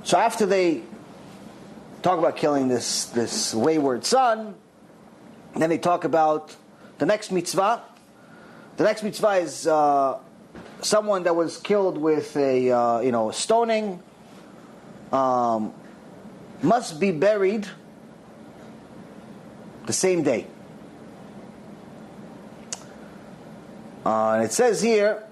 So after they talk about killing this wayward son, then they talk about the next mitzvah. The next mitzvah is someone that was killed with a stoning must be buried the same day. And it says here,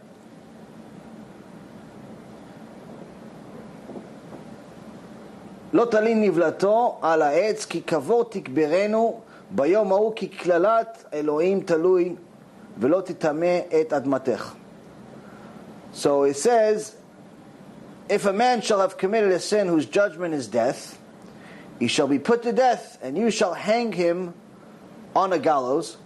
לא תלין נבלתו על העץ כי כבוד תקברנו ביום ההוא כי כללת אלוהים תלוי ולא תטמא את אדמתך. So it says, if a man shall have committed a sin whose judgment is death, he shall be put to death, and you shall hang him on a gallows.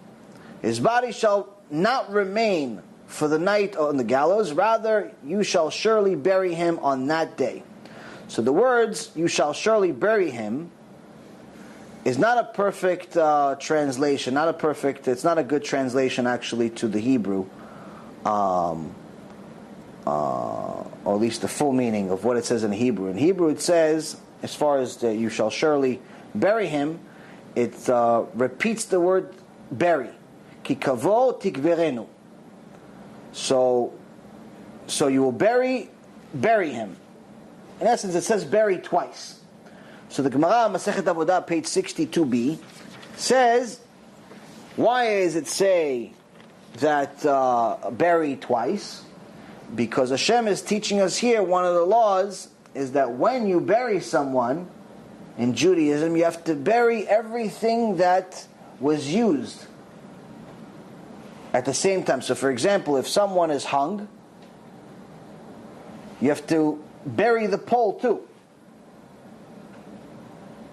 His body shall not remain for the night on the gallows, rather you shall surely bury him on that day. So the words, you shall surely bury him, is not a perfect translation, it's not a good translation actually to the Hebrew, or at least the full meaning of what it says in Hebrew. In Hebrew it says, as far as you shall surely bury him, it repeats the word bury. Ki kavo tikverenu. So you will bury him. In essence, it says bury twice. So the Gemara, Masechet Avodah, page 62b, says, why does it say that bury twice? Because Hashem is teaching us here, one of the laws is that when you bury someone in Judaism, you have to bury everything that was used at the same time. So for example, if someone is hung, you have to bury the pole too.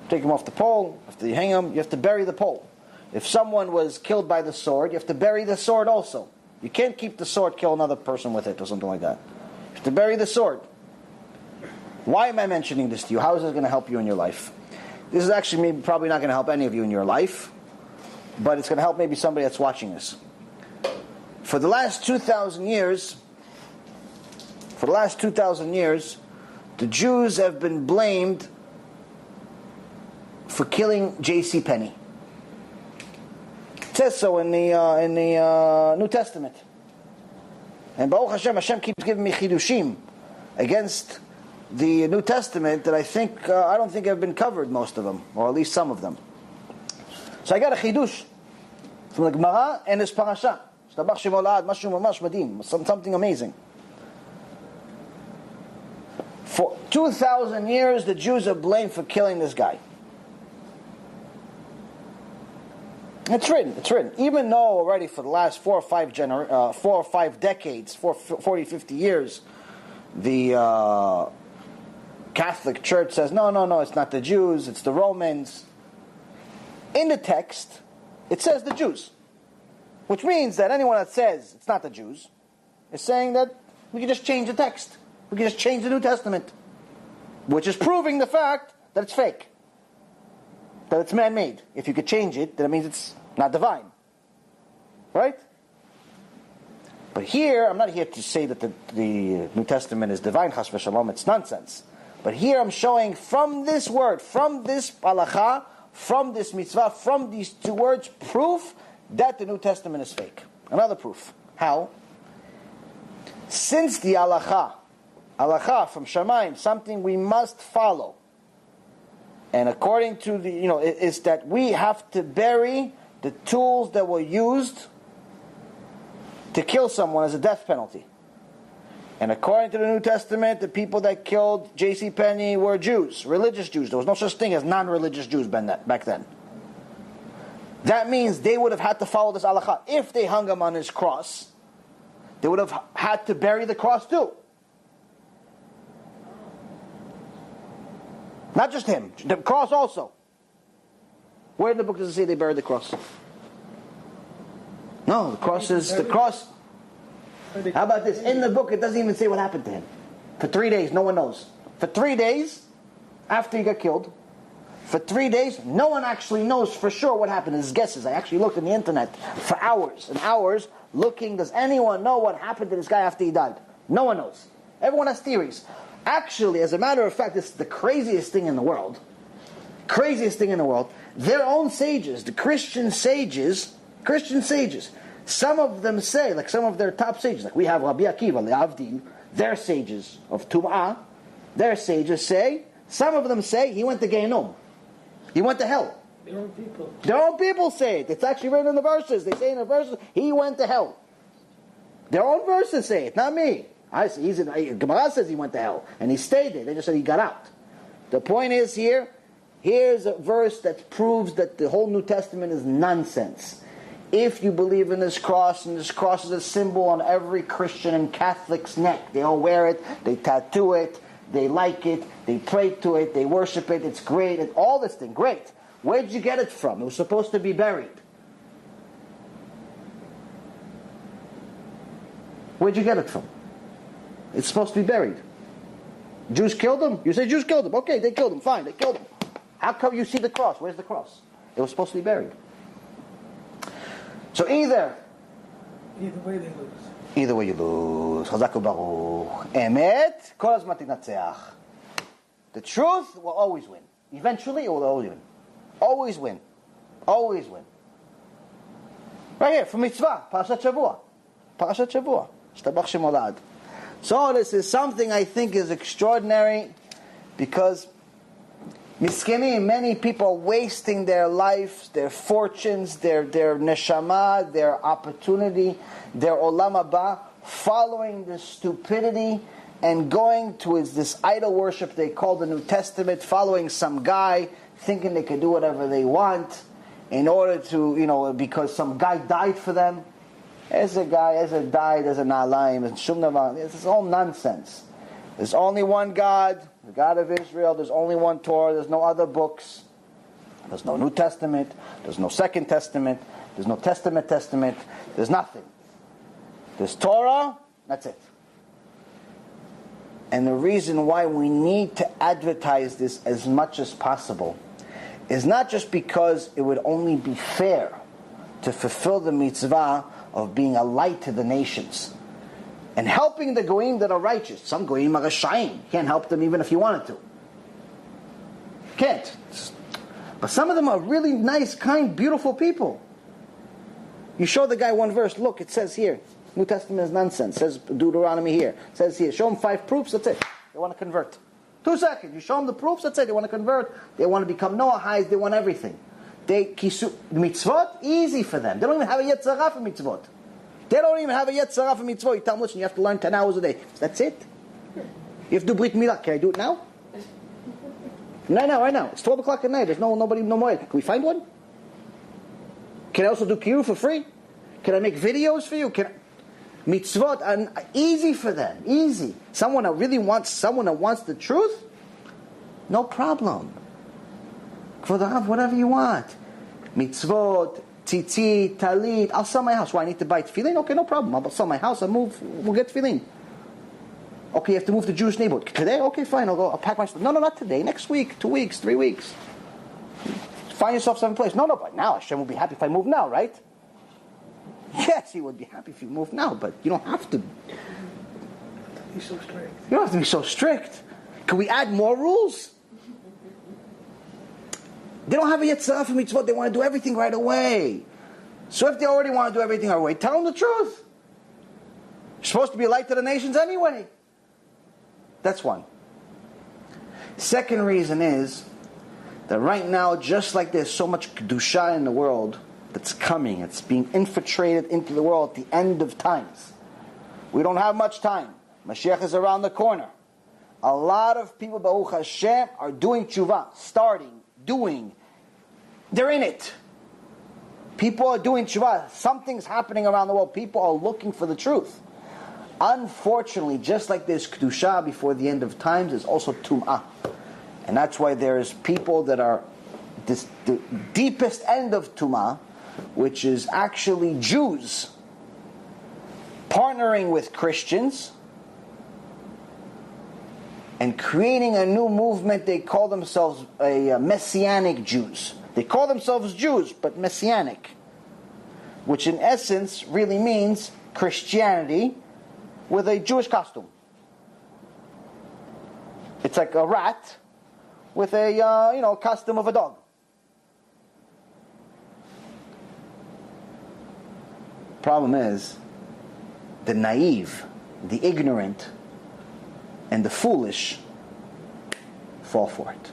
Take him off the pole, after you hang him, you have to bury the pole. If someone was killed by the sword, you have to bury the sword also. You can't keep the sword, kill another person with it or something like that. You have to bury the sword. Why am I mentioning this to you? How is this going to help you in your life? This is actually probably not going to help any of you in your life, but it's going to help maybe somebody that's watching this. For the last 2,000 years, the Jews have been blamed for killing J.C. Penney. It says so in the New Testament. And Baruch Hashem, Hashem keeps giving me chidushim against the New Testament that I don't think have been covered, most of them, or at least some of them. So I got a chidush from the Gemara and this ParaShat. Something amazing. For 2,000 years, the Jews are blamed for killing this guy. It's written. Even though already for the last 4 or 5 decades, 40, 50 years, the Catholic Church says, no, it's not the Jews, it's the Romans. In the text, it says the Jews. Which means that anyone that says it's not the Jews is saying that we can just change the text. We can just change the New Testament. Which is proving the fact that it's fake. That it's man-made. If you could change it, then it means it's not divine. Right? But here, I'm not here to say that the New Testament is divine, chas v'shalom, it's nonsense. But here I'm showing from this word, from this halacha, from this mitzvah, from these 2 words, proof that the New Testament is fake. Another proof. How? Since the halacha from Shamayim, something we must follow, and according to is that we have to bury the tools that were used to kill someone as a death penalty. And according to the New Testament, the people that killed J.C. Penney were Jews, religious Jews. There was no such thing as non-religious Jews back then. That means they would have had to follow this halakha. If they hung him on his cross, they would have had to bury the cross too. Not just him, the cross also. Where in the book does it say they buried the cross? No, the cross is the cross. How about this? In the book, it doesn't even say what happened to him. For 3 days, no one knows. For 3 days, after he got killed, for 3 days, no one actually knows for sure what happened. It's guesses. I actually looked on the internet for hours and hours looking. Does anyone know what happened to this guy after he died? No one knows. Everyone has theories. Actually, as a matter of fact, this is the craziest thing in the world. Craziest thing in the world. Their own sages, the Christian sages, some of them say, like some of their top sages, like we have Rabbi Akiva, Le'avdil, their sages of Tum'ah, their sages say, some of them say he went to Gehinnom. He went to hell. Their own people. Their own people say it. It's actually written in the verses. They say in the verses, he went to hell. Their own verses say it, not me. Gemara says he went to hell, and he stayed there. They just said he got out. The point is here's a verse that proves that the whole New Testament is nonsense. If you believe in this cross, and this cross is a symbol on every Christian and Catholic's neck, they all wear it, they tattoo it, they like it, they pray to it, they worship it, it's great, and all this thing, great. Where'd you get it from? It was supposed to be buried. Where'd you get it from? It's supposed to be buried. Jews killed him? You say Jews killed him. Okay, they killed him. Fine, they killed him. How come you see the cross? Where's the cross? It was supposed to be buried. So either way they lose. Either way you lose. Chazak u'baruch. Emet, kol hazman tinatzeach. The truth will always win. Eventually it will always win. Always win. Always win. Right here, from mitzvah, ParaShat Shavua. ParaShat Shavua. Shtabach Shem Olad. So this is something I think is extraordinary, because Miskinim, many people are wasting their lives, their fortunes, their neshama, their opportunity, their olam haba, following this stupidity and going to this idol worship they call the New Testament, following some guy, thinking they can do whatever they want in order to, because some guy died for them. There's a guy, there's a died, there's a na'alaim, there's shum davar. This is all nonsense. There's only one God, the God of Israel. There's only one Torah. There's no other books. There's no New Testament. There's no Second Testament. There's no Testament. There's nothing. There's Torah. That's it. And the reason why we need to advertise this as much as possible is not just because it would only be fair to fulfill the mitzvah of being a light to the nations and helping the goyim that are righteous. Some goyim are rashayim. You can't help them even if you wanted to. Can't. But some of them are really nice, kind, beautiful people. You show the guy one verse. Look, it says here. New Testament is nonsense. It says Deuteronomy here. It says here. Show them 5 proofs. That's it. They want to convert. 2 seconds. You show them the proofs. That's it. They want to convert. They want to become Noahites. They want everything. Mitzvot, easy for them. They don't even have a yetzirah for mitzvot. They don't even have a yetzirah for mitzvot. You tell them, listen, you have to learn 10 hours a day. That's it. You have to do Brit Milah. Can I do it now? Right now. It's 12 o'clock at night. There's nobody, no more. Can we find one? Can I also do Shiur for free? Can I make videos for you? Mitzvot are easy for them. Easy. Someone that wants the truth? No problem. For the Rav, whatever you want. Mitzvot, tzitzit, talit. I'll sell my house. Why, I need to buy tefillin? Okay, no problem. I'll sell my house. We'll get tefillin. Okay, you have to move to Jewish neighborhood. Today? Okay, fine. I'll pack my stuff. No, not today. Next week, 2 weeks, 3 weeks. Find yourself some place. No, but now Hashem will be happy if I move now, right? Yes, He would be happy if you move now, but you don't have to. Be so strict. You don't have to be so strict. Can we add more rules? They don't have a yetzirah for mitzvot. They want to do everything right away. So if they already want to do everything right away, tell them the truth. You're supposed to be a light to the nations anyway. That's one. Second reason is that right now, just like there's so much kedusha in the world that's coming, it's being infiltrated into the world at the end of times. We don't have much time. Mashiach is around the corner. A lot of people, Baruch Hashem, are doing tshuva, doing. They're in it. People are doing tshuva. Something's happening around the world. People are looking for the truth. Unfortunately, just like there's kedusha before the end of times, there's also tum'ah. And that's why there's people that are the deepest end of tum'ah, which is actually Jews partnering with Christians and creating a new movement. They call themselves a Messianic Jews. They call themselves Jews, but Messianic, which in essence really means Christianity with a Jewish costume. It's like a rat with a costume of a dog. Problem is, the naive, the ignorant, and the foolish fall for it.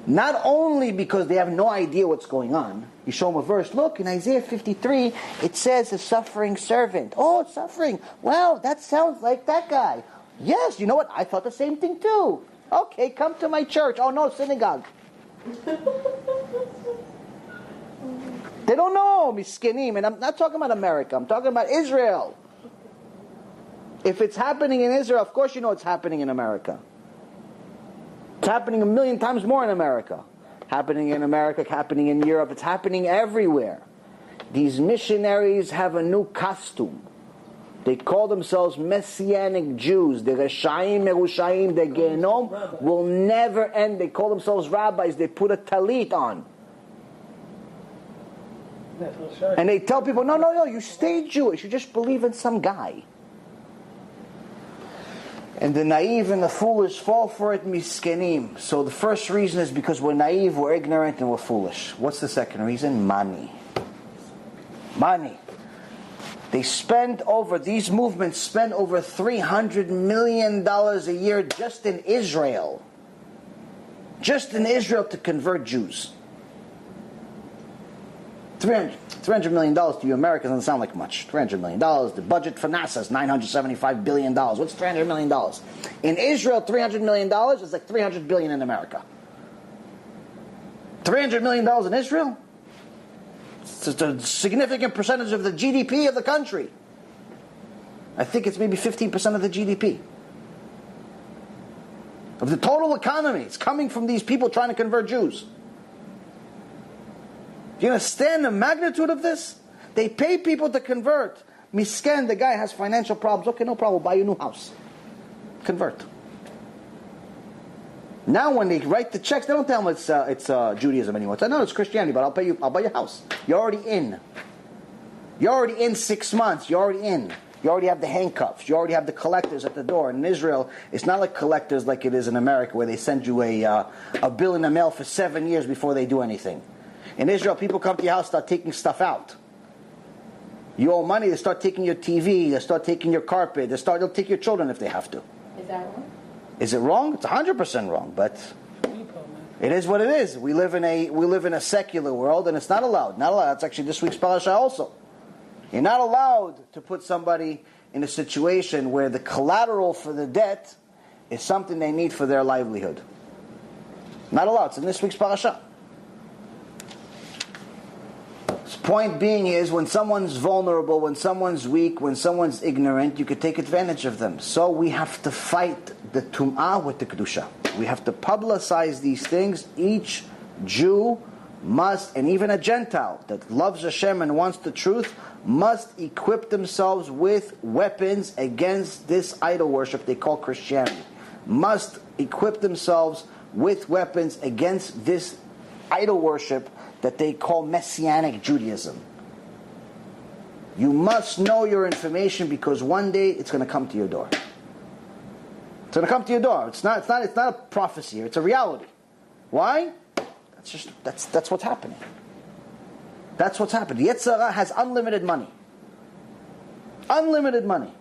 Not only because they have no idea what's going on. You show them a verse. Look, in Isaiah 53, it says a suffering servant. Oh, it's suffering. Well, that sounds like that guy. Yes, you know what? I thought the same thing too. Okay, come to my church. Oh no, synagogue. They don't know, miskinim. And I'm not talking about America. I'm talking about Israel. If it's happening in Israel, of course you know it's happening in America. It's happening a million times more in America. Happening in America, happening in Europe. It's happening everywhere. These missionaries have a new costume. They call themselves Messianic Jews. The Reshaim, Merushaim, the Gehenom will never end. They call themselves rabbis. They put a talit on. And they tell people, no, you stay Jewish. You just believe in some guy. And the naive and the foolish fall for it, miskenim. So the first reason is because we're naive, we're ignorant, and we're foolish. What's the second reason? Money. Money. These movements spend over $300 million a year just in Israel. Just in Israel to convert Jews. $300 million to you Americans doesn't sound like much. $300 million. The budget for NASA is $975 billion. What's $300 million? In Israel, $300 million is like $300 billion in America. $300 million in Israel? It's a significant percentage of the GDP of the country. I think it's maybe 15% of the GDP. Of the total economy. It's coming from these people trying to convert Jews. Do you understand the magnitude of this? They pay people to convert. Misken, the guy has financial problems. Okay, no problem. We'll buy you a new house. Convert. Now when they write the checks, they don't tell them it's Judaism anymore. It's, no, it's Christianity, but I'll buy your house. You're already in. You're already in 6 months. You're already in. You already have the handcuffs. You already have the collectors at the door. In Israel, it's not like collectors like it is in America, where they send you a bill in the mail for 7 years before they do anything. In Israel, people come to your house, start taking stuff out. You owe money, they start taking your TV, they start taking your carpet, they'll take your children if they have to. Is that wrong? Is it wrong? It's 100% wrong, but it is what it is. We live in a secular world, and it's not allowed. Not allowed. That's actually this week's ParaShat also. You're not allowed to put somebody in a situation where the collateral for the debt is something they need for their livelihood. Not allowed. It's in this week's ParaShat. Point being is, when someone's vulnerable, when someone's weak, when someone's ignorant, you could take advantage of them. So we have to fight the tum'ah with the kedusha. We have to publicize these things. Each Jew must, and even a Gentile that loves Hashem and wants the truth, must equip themselves with weapons against this idol worship they call Christianity. Must equip themselves with weapons against this idol worship that they call Messianic Judaism. You must know your information, because one day it's going to come to your door. It's going to come to your door. It's not a prophecy here. It's a reality. Why? That's what's happening. That's what's happening. Yetzer Hara has unlimited money. Unlimited money.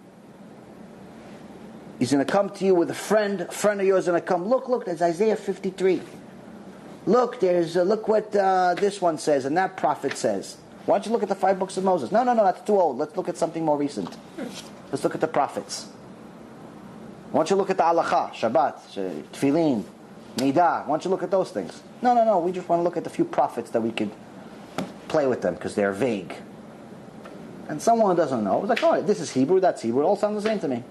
He's going to come to you with a friend. A friend of yours is going to come. Look, there's Isaiah 53. Look what this one says and that prophet says. Why don't you look at the 5 books of Moses? No, that's too old. Let's look at something more recent. Let's look at the prophets. Why don't you look at the halacha, Shabbat, Tefillin, Nida? Why don't you look at those things? No. We just want to look at the few prophets that we could play with them because they're vague. And someone doesn't know. It's like, oh, this is Hebrew, that's Hebrew. It all sounds the same to me.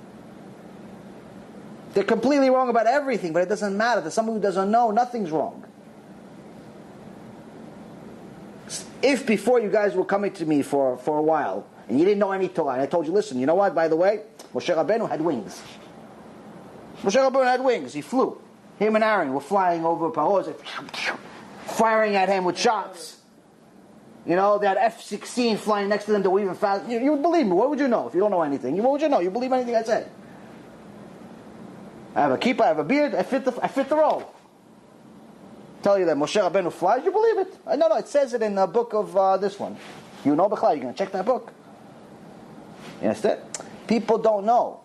They're completely wrong about everything, but it doesn't matter. To someone who doesn't know, nothing's wrong. If before you guys were coming to me for a while, and you didn't know any Torah, and I told you, listen, you know what, by the way, Moshe Rabbeinu had wings. Moshe Rabbeinu had wings. He flew. Him and Aaron were flying over Paro, firing at him with shots. You know, they had F-16 flying next to them that were even fast. You would believe me. What would you know if you don't know anything? What would you know? You believe anything I say? I have a kippah, I have a beard, I fit the role. Tell you that Moshe Rabbeinu flies, you believe it? No, it says it in the book of this one. You know Bechla, you're going to check that book. You understand? People don't know.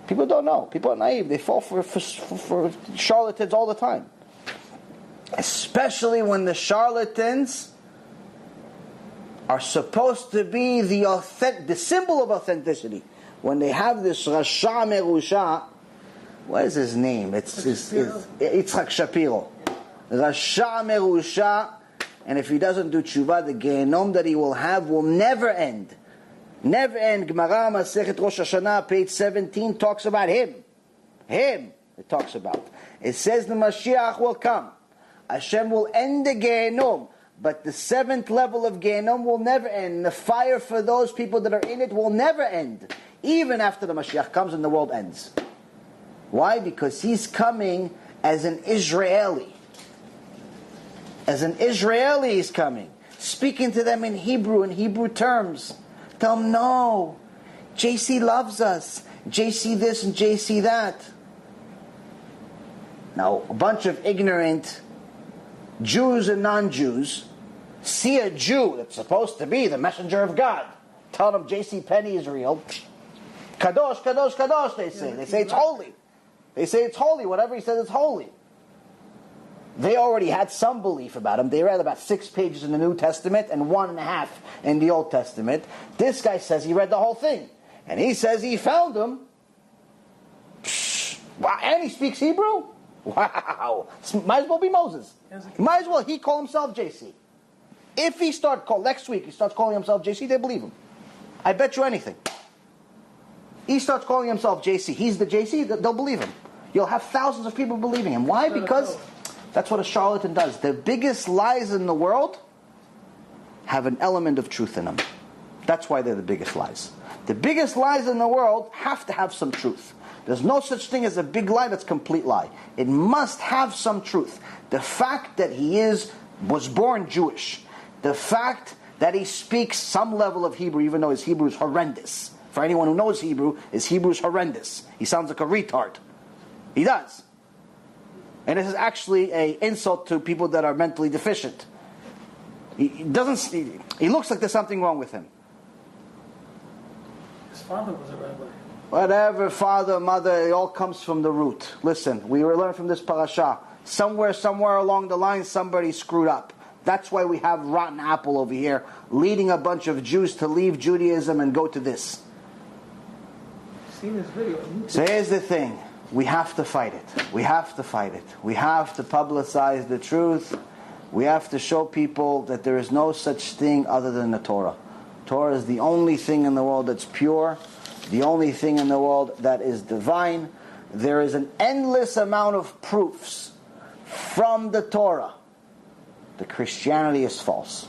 People don't know. People are naive. They fall for charlatans all the time. Especially when the charlatans are supposed to be the symbol of authenticity. When they have this Rasha Merusha, what is his name? It's Yitzchak Shapiro. Rasha Merusha, and if he doesn't do tshuva, the Gehenom that he will have will never end. Never end. Gemara Masechet Rosh Hashanah, page 17, talks about him. Him, it talks about. It says the Mashiach will come. Hashem will end the Gehenom. But the 7th level of Gehenom will never end. The fire for those people that are in it will never end. Even after the Mashiach comes and the world ends. Why? Because he's coming as an Israeli. As an Israeli he's coming. Speaking to them in Hebrew terms. Tell them, no, JC loves us. JC this and JC that. Now, a bunch of ignorant Jews and non-Jews see a Jew that's supposed to be the messenger of God. Tell them JC Penny is real. Kadosh, Kadosh, Kadosh, they say. They say it's holy. They say it's holy. Whatever he says is holy. They already had some belief about him. They read about 6 pages in the New Testament and 1.5 in the Old Testament. This guy says he read the whole thing. And he says he found him. Wow. And he speaks Hebrew? Wow. Might as well be Moses. Might as well he call himself JC. If he next week he starts calling himself JC, they believe him. I bet you anything. He starts calling himself JC. He's the JC, they'll believe him. You'll have thousands of people believing him. Why? Because that's what a charlatan does. The biggest lies in the world have an element of truth in them. That's why they're the biggest lies. The biggest lies in the world have to have some truth. There's no such thing as a big lie that's complete lie. It must have some truth. The fact that he was born Jewish, the fact that he speaks some level of Hebrew, even though his Hebrew is horrendous. For anyone who knows Hebrew, his Hebrew is horrendous. He sounds like a retard. He does. And this is actually an insult to people that are mentally deficient. He looks like there's something wrong with him. His father was a rabbi. Whatever, father, mother, it all comes from the root. Listen, we learned from this parasha. Somewhere along the line, somebody screwed up. That's why we have rotten apple over here, leading a bunch of Jews to leave Judaism and go to this. Seen this video. So here's the thing. We have to fight it. We have to fight it. We have to publicize the truth. We have to show people that there is no such thing other than the Torah. Torah is the only thing in the world that's pure, the only thing in the world that is divine. There is an endless amount of proofs from the Torah that Christianity is false.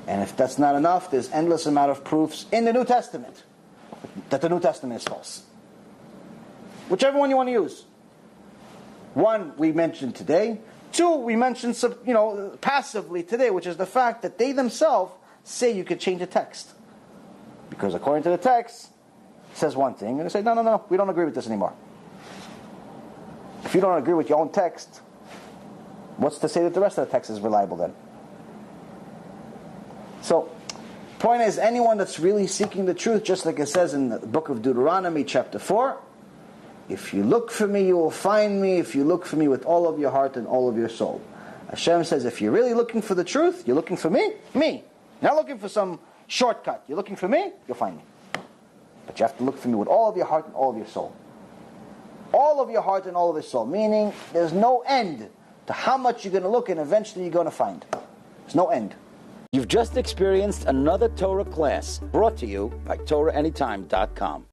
And if that's not enough, there's endless amount of proofs in the New Testament that the New Testament is false. Whichever one you want to use. 1, we mentioned today. 2, we mentioned passively today, which is the fact that they themselves say you could change the text. Because according to the text, it says one thing, and they say, no, we don't agree with this anymore. If you don't agree with your own text, what's to say that the rest of the text is reliable then? So, point is, anyone that's really seeking the truth, just like it says in the book of Deuteronomy chapter 4, if you look for me, you will find me, if you look for me with all of your heart and all of your soul. Hashem says, if you're really looking for the truth, you're looking for me. You're not looking for some shortcut. You're looking for me, you'll find me. But you have to look for me with all of your heart and all of your soul. All of your heart and all of your soul. Meaning, there's no end to how much you're going to look and eventually you're going to find. There's no end. You've just experienced another Torah class brought to you by TorahAnytime.com.